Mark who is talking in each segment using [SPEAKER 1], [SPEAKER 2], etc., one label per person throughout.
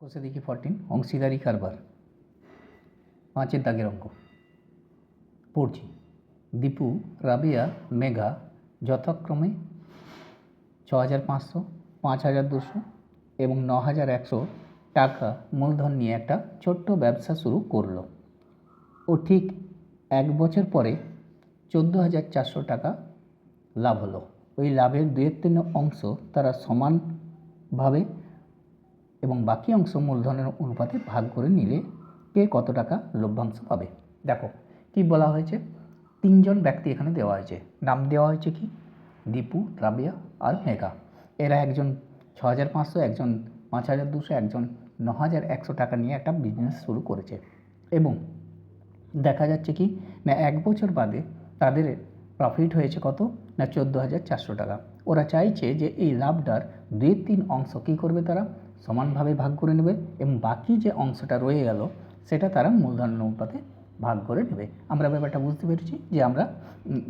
[SPEAKER 1] কষে দেখি 14 অংশীদারি কারবার 5-এর দাগের অঙ্ক পড়ছি। দীপু, রাবিয়া, মেঘা যথাক্রমে 6,500, 5,200 এবং 9,100 টাকা মূলধন নিয়ে একটা ছোট্ট ব্যবসা শুরু করলো। ও ঠিক 1 বছর পরে 14,400 টাকা লাভ হলো। ওই লাভের 2/3 অংশ তারা সমানভাবে এবং বাকি অংশ মূলধনের অনুপাতে ভাগ করে নিলে কে কত টাকা লভ্যাংশ পাবে। দেখো কি বলা হয়েছে, 3জন ব্যক্তি এখানে দেওয়া হয়েছে, নাম দেওয়া হয়েছে কি দীপু, রাবিয়া আর মেঘা। এরা একজন 6,500, একজন 5,200, একজন 9,100 টাকা নিয়ে একটা বিজনেস শুরু করেছে এবং দেখা যাচ্ছে কি না 1 বছর বাদে তাদের প্রফিট হয়েছে কত না 14,400 টাকা। ওরা চাইছে যে এই লাভটার 2/3 অংশ কী করবে, তারা সমানভাবে ভাগ করে নেবে এবং বাকি যে অংশটা রয়ে গেল সেটা তারা মূলধন অনুপাতে ভাগ করে নেবে। আমরা ব্যাপারটা বুঝতে পেরেছি যে আমরা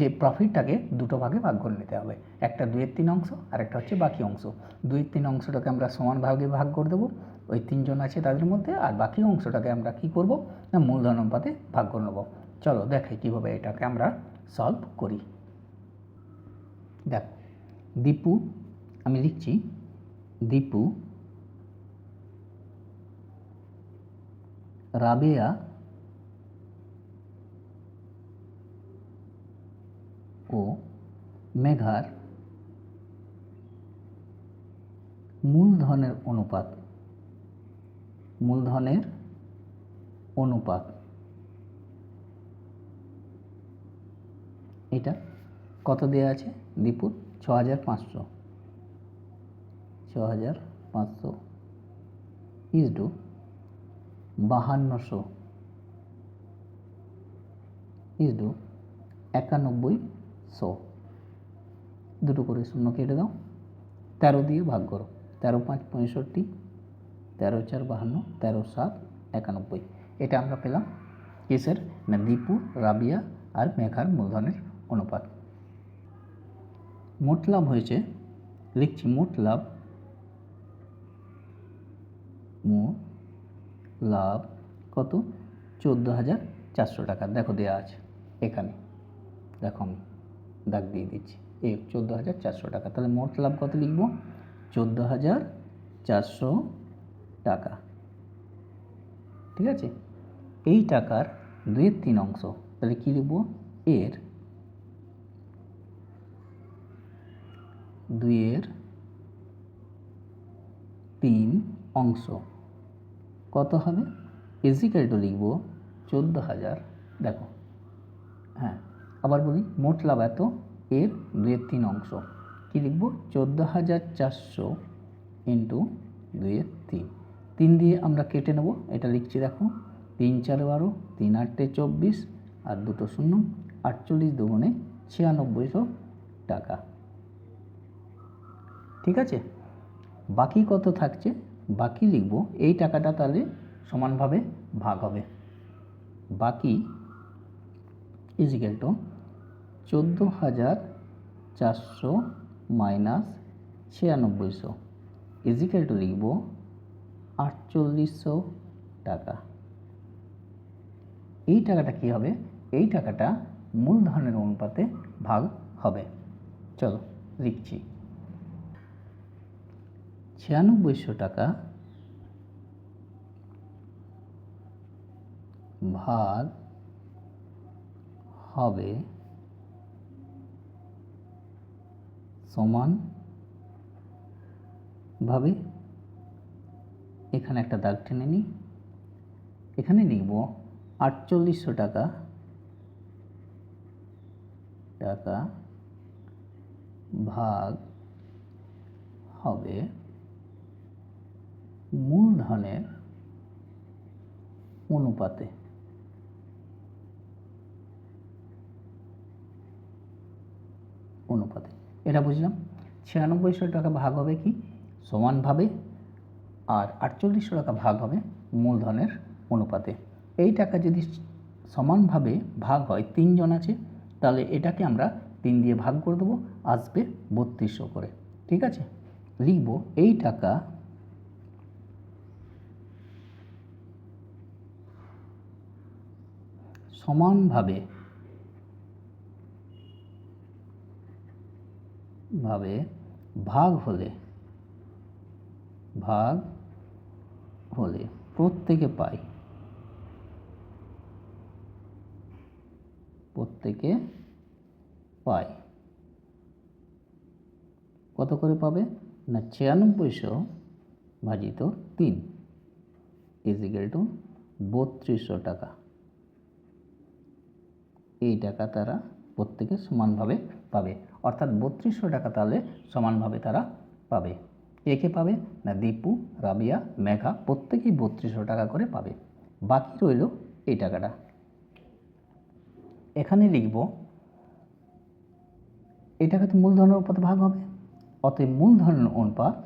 [SPEAKER 1] যে প্রফিটটাকে দুটো ভাগে ভাগ করে নিতে হবে, একটা 2/3 অংশ আর একটা হচ্ছে বাকি অংশ। 2/3 অংশটাকে আমরা সমান ভাগে ভাগ করে দেবো ওই 3জন আছে তাদের মধ্যে, আর বাকি অংশটাকে আমরা কি করব না মূলধন অনুপাতে ভাগ করে নেব। চলো দেখাই কীভাবে এটাকে আমরা সলভ করি। দেখ দীপু, আমি লিখছি দীপু, রাবেয়া ও মেঘার মূলধনের অনুপাত এটা কত দেওয়া আছে, দীপুর 6,500 ইজটু 5,200 ইজটু 9100, দুটো করে শূন্য কেটে দাও, 13 দিয়ে ভাগ করো, 13×5 65, 13×4 52, 13×7 91। এটা আমরা পেলাম কিসের না দীপু, রাবিয়া আর মেঘার মূলধনের অনুপাত। মোট লাভ হয়েছে, লিখছি মোট লাভ কত 14,400 টাকা। দেখো দেওয়া আছে এখানে, দেখো আমি দাগ দিয়ে দিচ্ছি, এই 14,400 টাকা। তাহলে মোট লাভ কত লিখব, 14,400 টাকা। ঠিক আছে, এই টাকার 2/3 অংশ, তাহলে কী লিখব, এর 2/3 অংশ কত হবে, ইজিক্যাল টু লিখব 14,000। দেখো হ্যাঁ আবার বলি, মোট লাভ এত, এর 2/3 অংশ কী লিখব, 14,400 ইন্টু 2/3। 3 দিয়ে আমরা কেটে নেব, এটা লিখছি দেখো 3×4 12, 3×8 24 আর দুটো শূন্য, 48 দুগুণে 9600 টাকা। ঠিক আছে, বাকি কত থাকছে, বাকি লিখব এই টাকাটা তাহলে সমানভাবে ভাগ হবে, বাকি is equal to 14,400 minus 9600 is equal to লিখব 4800 টাকা। এই টাকাটা কি হবে, এই টাকাটা মূলধনের অনুপাতে ভাগ হবে। চলো লিখছি 9600 টাকা ভাগ হবে সমানভাবে, এখানে একটা দাগ টেনে নিই, এখানে লিখব 4800 টাকা ভাগ হবে মূলধনের অনুপাতে। এটা বুঝলাম, 9600 টাকা ভাগ হবে কি সমানভাবে, আর 4800 টাকা ভাগ হবে মূলধনের অনুপাতে। এই টাকা যদি সমানভাবে ভাগ হয়, 3জন আছে তাহলে এটাকে আমরা 3 দিয়ে ভাগ করে দেবো, আসবে 3200 করে। ঠিক আছে, লিখব এই টাকা সমানভাবে ভাগ হলে প্রত্যেকে পায় কত করে পাবে না 9600 ভাজিত 3 ইজিক্যাল টু 3200 টাকা। এই টাকা তারা প্রত্যেকে সমানভাবে পাবে, অর্থাৎ 3200 টাকা তাহলে সমানভাবে তারা পাবে। কে পাবে না দীপু, রাবিয়া, মেঘা প্রত্যেকেই 3200 টাকা করে পাবে। বাকি রইল এই টাকাটা। এখানে লিখব এই টাকা তো মূলধনের অনুপাতে ভাগ হবে, অতএব মূলধনের অনুপাত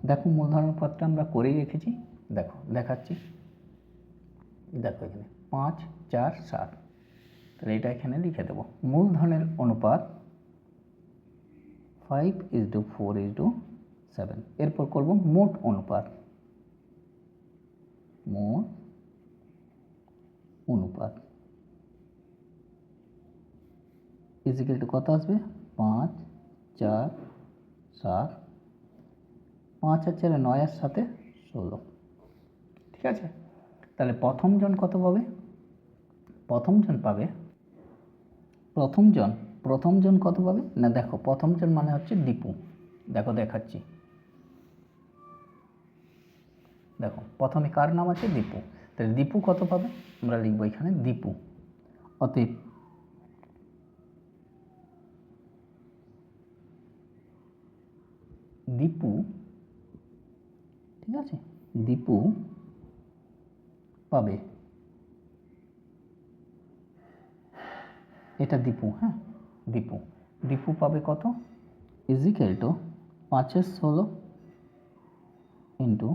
[SPEAKER 1] দেখো মূলধন অনুপাতটা আমরা করেই রেখেছি, দেখো দেখাচ্ছি। দেখো এখানে 5, 4, 7, তাহলে এটা এখানে লিখে দেব। মূলধনের অনুপাত 5:4:7। এরপর করব মোট অনুপাত। ইজিক্যাল টু কত আসবে 5, 4, 7, 5 আর 4 9 আর 7 16। ঠিক আছে, তাহলে প্রথমজন কত পাবে? প্রথমজন কত পাবে না দেখো, প্রথমজন মানে হচ্ছে দীপু। দেখো দেখাচ্ছি, দেখো প্রথমে কার নাম আছে দীপু, তাহলে দীপু কত পাবে আমরা লিখবো এখানে দীপু। অতএব দীপু, ঠিক আছে, দীপু পাবে, এটা দীপু, হ্যাঁ দীপু পাবে কত ইজিক্যাল টু 5/16 ইন্টু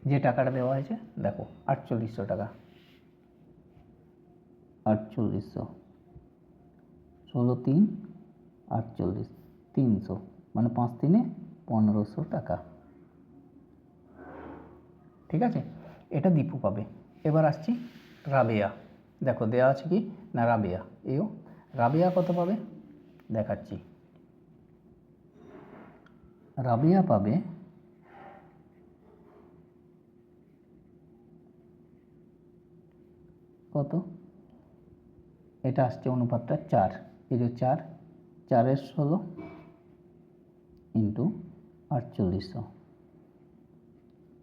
[SPEAKER 1] যে টাকাটা দেওয়া হয়েছে দেখো 4800 টাকা, 4800, 16×3 48, 300 মানে 5×3 1500 টাকা। ঠিক আছে, এটা দীপু পাবে। এবার আসছি রাবেয়া। দেখো দেওয়া আছে কি না রাবেয়া, রাবেয়া কত পাবে দেখাচ্ছি। রাবেয়া পাবে কত, এটা আসছে অনুপাতটা 4, এই যে 4/16 ইন্টু 4800,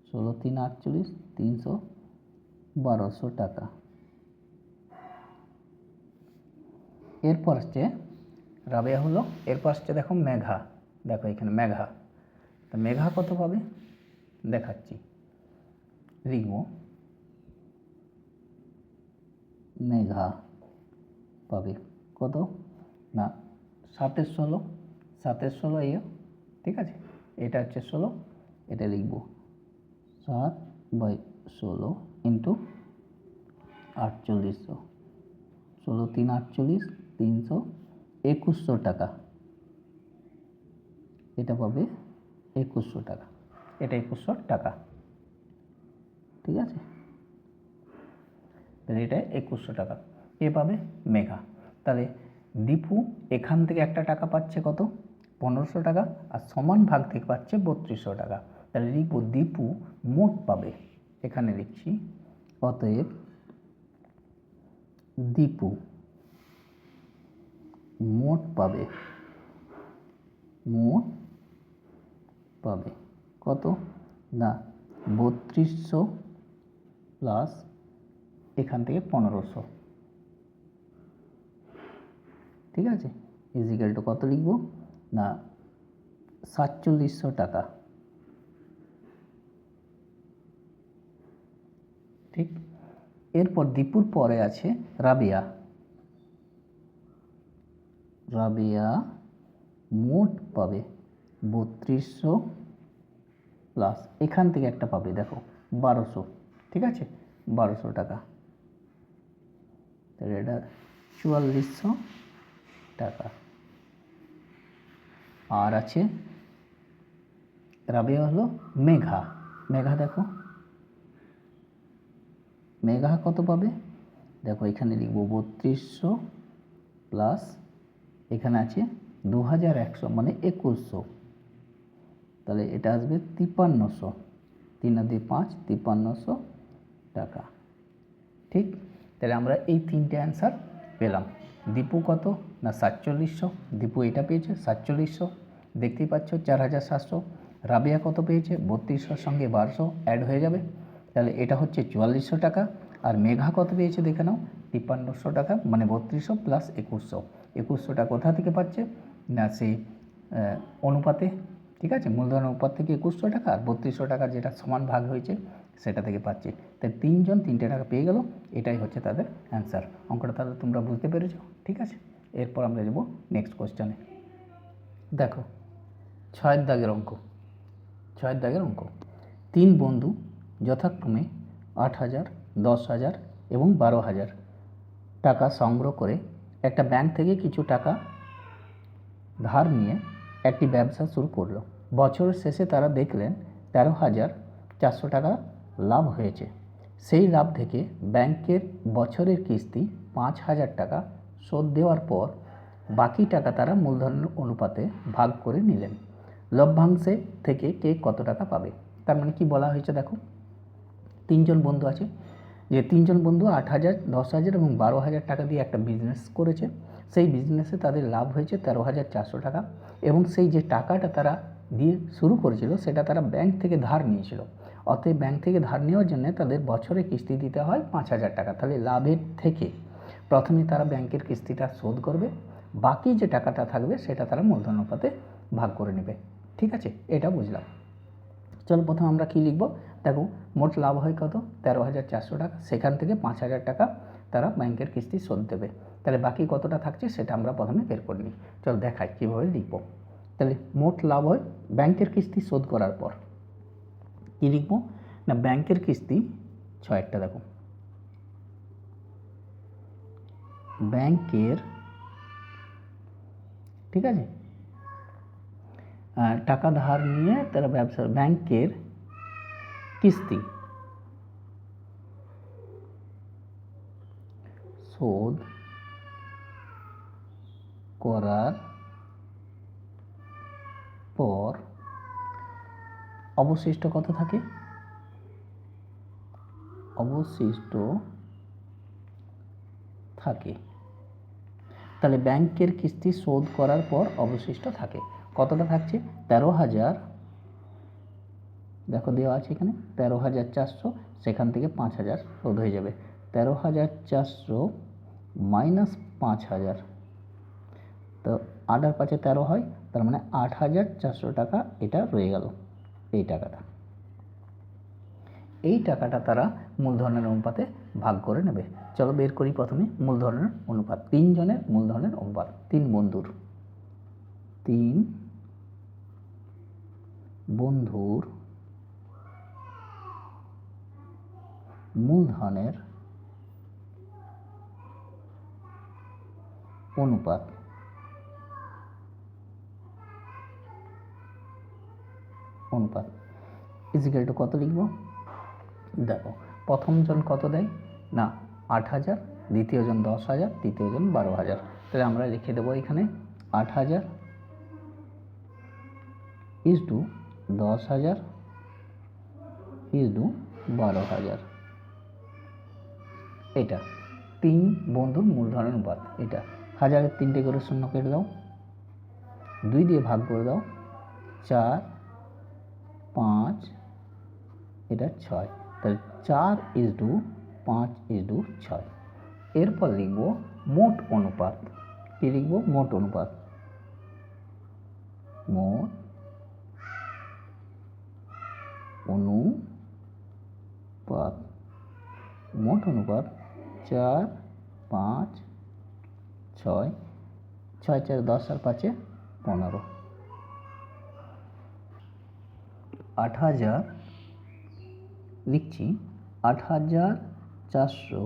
[SPEAKER 1] 16×3 48, 300, 1200 টাকা। এরপর আসছে রাবেয়া হলো, এরপর আসছে দেখো মেঘা। দেখো এখানে মেঘা, তা মেঘা কত পাবে দেখাচ্ছি, লিখব মেঘা পাবে কত না 7/16, 7/16 ঠিক আছে, এটা হচ্ছে 16, এটা লিখব 7/16 ইন্টু 4800, 16×3 48, 300, 2100 টাকা। এটা পাবে 2100 টাকা, এটা 2100 টাকা। ঠিক আছে, তাহলে এটা 2100 টাকা কে পাবে মেঘা। তাহলে দীপু এখান থেকে একটা টাকা পাচ্ছে কত 1500 টাকা, আর সমান ভাগ থেকে পাচ্ছে 3200 টাকা। তাহলে লিখব দীপু মোট পাবে, এখানে লিখছি অতএব দীপু মোট পাবে কত না 3200 প্লাস এখান থেকে 1500। ঠিক আছে, ইজিক্যাল টু কত লিখব না 4700 টাকা। ঠিক, এরপর দীপুর পরে আছে রাবিয়া। রাবিয়া মোট পাবে 3200 প্লাস এখান থেকে একটা পাবে দেখো 1200। ঠিক আছে, 1200 টাকা, তাহলে এটা 4400 টাকা। আর আছে রাবেয়া হলো মেঘা। মেঘা দেখো, মেঘা কত পাবে? দেখো এখানে লিখব 3200 প্লাস এখানে আছে 2100 মানে 2100, তাহলে এটা আসবে 5300, 3 আর 2 5, 5300 টাকা। ঠিক, তাহলে আমরা এই তিনটে অ্যান্সার পেলাম। দীপু কত না 4700, দীপু এটা পেয়েছে 4700, দেখতেই পাচ্ছ 4700। রাবেয়া কত পেয়েছে? 3200 সঙ্গে 1200 অ্যাড হয়ে যাবে, তাহলে এটা হচ্ছে 4400 টাকা। আর মেঘা কত পেয়েছে দেখে নাও, 5300 টাকা, মানে 3200 প্লাস 2100। 2100টা কোথা থেকে পাচ্ছে না সেই অনুপাতে, ঠিক আছে, মূলধন অনুপাত থেকে 2100 টাকা আর 3200 টাকা যেটা সমান ভাগ হয়েছে সেটা থেকে পাচ্ছে। তাই তিনজন 3টে টাকা পেয়ে গেল, এটাই হচ্ছে তাদের অ্যান্সার। অঙ্কটা তাহলে তোমরা বুঝতে পেরেছো, ঠিক আছে। এরপর আমরা যাবো নেক্সট কোশ্চেনে। দেখো 6 দাগের অঙ্ক। 6 দাগের অঙ্ক, 3 বন্ধু যথাক্রমে 8000, 10000 এবং 12000 টাকা সংগ্রহ করে একটা ব্যাংক থেকে কিছু টাকা ধার নিয়ে একটি ব্যবসা শুরু করলো। বছরের শেষে তারা দেখলেন 13,400 টাকা লাভ হয়েছে। সেই লাভ থেকে ব্যাংকের বছরের কিস্তি 5,000 টাকা শোধ দেওয়ার পর বাকি টাকা তারা মূলধনের অনুপাতে ভাগ করে নিলেন। লভ্যাংশে থেকে কে কত টাকা পাবে? তার মানে কি বলা হয়েছে দেখো, 3জন বন্ধু আছে, যে 3জন বন্ধু 8,000, 10,000 এবং 12,000 টাকা দিয়ে একটা বিজনেস করেছে। সেই বিজনেসে তাদের লাভ হয়েছে 13,400 টাকা, এবং সেই যে টাকাটা তারা দিয়ে শুরু করেছিল সেটা তারা ব্যাংক থেকে ধার নিয়েছিল। অতএব ব্যাংক থেকে ধার নেওয়ার জন্য তাদের বছরে কিস্তি দিতে হয় 5,000 টাকা। তাহলে লাভের থেকে প্রথমে তারা ব্যাংকের কিস্তিটা শোধ করবে, বাকি যে টাকাটা থাকবে সেটা তারা মূলধন অনুপাতে ভাগ করে নেবে, ঠিক আছে, এটা বুঝলাম। চলো প্রথমে আমরা কি লিখব, দেখো মোট লাভ হয় কত 13,400 টাকা, সেখান থেকে 5,000 টাকা তারা ব্যাংকের কিস্তি শোধ দেবে। তাহলে বাকি কতটা থাকছে সেটা আমরা প্রথমে বের করে নিই। চল দেখাই কীভাবে লিখব। তাহলে মোট লাভ হয় ব্যাংকের কিস্তি শোধ করার পর, কী লিখব না ব্যাংকের কিস্তি 6টা, দেখো ব্যাংকের, ঠিক আছে, টাকা ধার নিয়ে তারা ব্যবসা, ব্যাংকের কিস্তি শোধ করার পর অবশিষ্ট কত থাকে, অবশিষ্ট থাকে। তাহলে ব্যাংকের কিস্তি শোধ করার পর অবশিষ্ট থাকে কতটা থাকছে 13,000, দেখো দেওয়া আছে এখানে 13,400, সেখান থেকে 5,000 শোধ হয়ে যাবে। 13,400 মাইনাস 5,000, তো 8 আর 5 13 হয়, তার মানে 8,400 টাকা এটা রয়ে গেল। এই টাকাটা, এই টাকাটা তারা মূলধনের অনুপাতে ভাগ করে নেবে। চলো বের করি প্রথমে মূলধনের অনুপাত। 3 জনের মূলধনের অনুপাত, 3 বন্ধুর, 3 বন্ধুর মূলধনের অনুপাত, অনুপাত ইজিক্যাল টু কত লিখব, দেখো প্রথম জন কত দেয় না 8,000, দ্বিতীয় জন 10,000, তৃতীয় জন 12,000। তাহলে আমরা লিখে দেবো এখানে 8,000 ইজ টু 10,000 ইজ টু 12,000। এটা 3 বন্ধুর মূলধনের অনুপাত। এটা 1000-এর 3টে করে শূন্য কেটে দাও, 2 দিয়ে ভাগ করে দাও, 4, 5, এটা 6, তাহলে 4 ইজ টু 5 ইজ টু 6। এরপর লিখব মোট অনুপাত। কি লিখব, মোট অনুপাত, মোট অনুপাত, মোট অনুপাত 4, 5, 6, 6 4 10 আর 5 15, 8,000 লিখছি, 8,400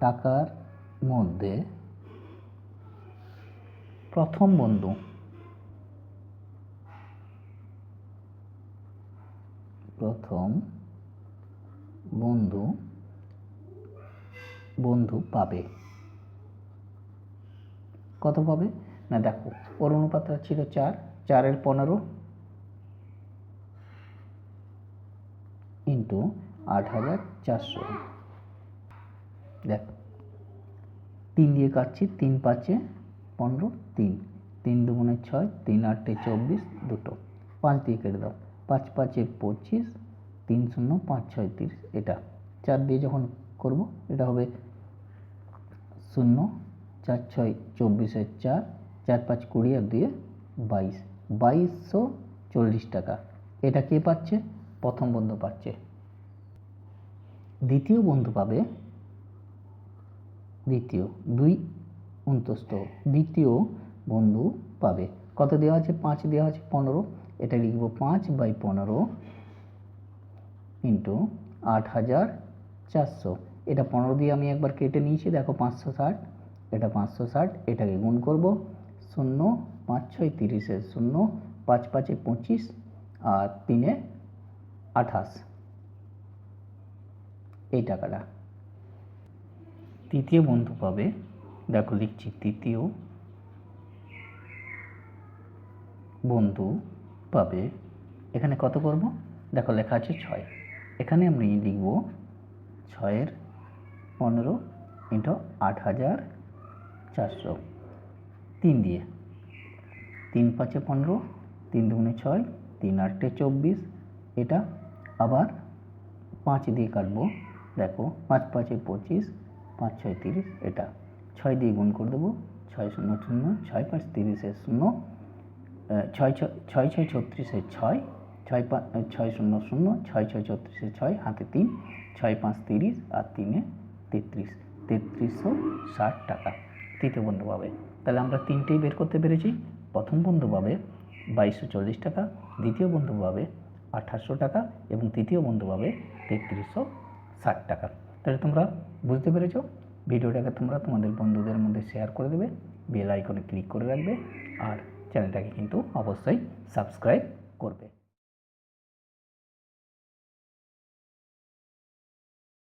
[SPEAKER 1] টাকার মধ্যে প্রথম বন্ধু, প্রথম বন্ধু বন্ধু পাবে কত পাবে না, দেখো ওর অনুপাতটা ছিল 4, 4-এর 15 ইন্টু 8,400। দেখো 3 দিয়ে কাটছি, 3 5-এ 15, 3 3 2 6, 3 8-এ 24, দুটো 5 দিয়ে কেটে দাও, 5 5-এ 25, 3 0 5 6 30। এটা 4 দিয়ে যখন করব এটা হবে 0 4 6 24-এর 4, 4 5 20 আর 2 22, 2240 টাকা। এটা কে পাচ্ছে? প্রথম বন্ধু পাচ্ছে। দ্বিতীয় বন্ধু পাবে, দ্বিতীয় 2 29, দ্বিতীয় বন্ধু পাবে কত দেওয়া আছে? 5 দেওয়া আছে 15, এটা লিখব 5/15 ইন্টু 8,400। এটা 15 দিয়ে আমি একবার কেটে নিয়েছি, দেখো 560, এটা 560, এটাকে গুণ করব 0 5 6 30-এর 0, 5 5-এ 25 আর 3-এ 28, এই টাকাটা। তৃতীয় বন্ধু পাবে, দেখো লিখছি তৃতীয় বন্ধু পাবে, এখানে কত করব? দেখো লেখা আছে 6, এখানে আমি লিখব 6-এর 15 ইন্টু 8,400, 3 দিয়ে, 3 5-এ 15, 3 2 6, 3 8-এ 24, এটা আবার 5 দিয়ে কাটবো, দেখো 5 5-এ 25, 5 6 30, এটা 6 দিয়ে গুণ করে দেবো, 6 0 0, 6 5 30-এর 0, 6 6 36-এর 6, 6 0 0, 6 6 36-এর 6, হাতে 3, 6 5 30 আর 3-এ 33, 3360 টাকা তৃতীয় বন্ধু পাবে। তাহলে আমরা তিনটেই বের করতে পেরেছি। প্রথম বন্ধু পাবে 2240 টাকা, দ্বিতীয় বন্ধু পাবে 2800 টাকা এবং তৃতীয় বন্ধু পাবে 3360 টাকা। তাহলে তোমরা বুঝতে পেরেছো। ভিডিওটাকে তোমরা তোমাদের বন্ধুদের মধ্যে শেয়ার করে দেবে, বেল আইকনে ক্লিক করে রাখবে আর চ্যানেলটাকে কিন্তু অবশ্যই সাবস্ক্রাইব করবে।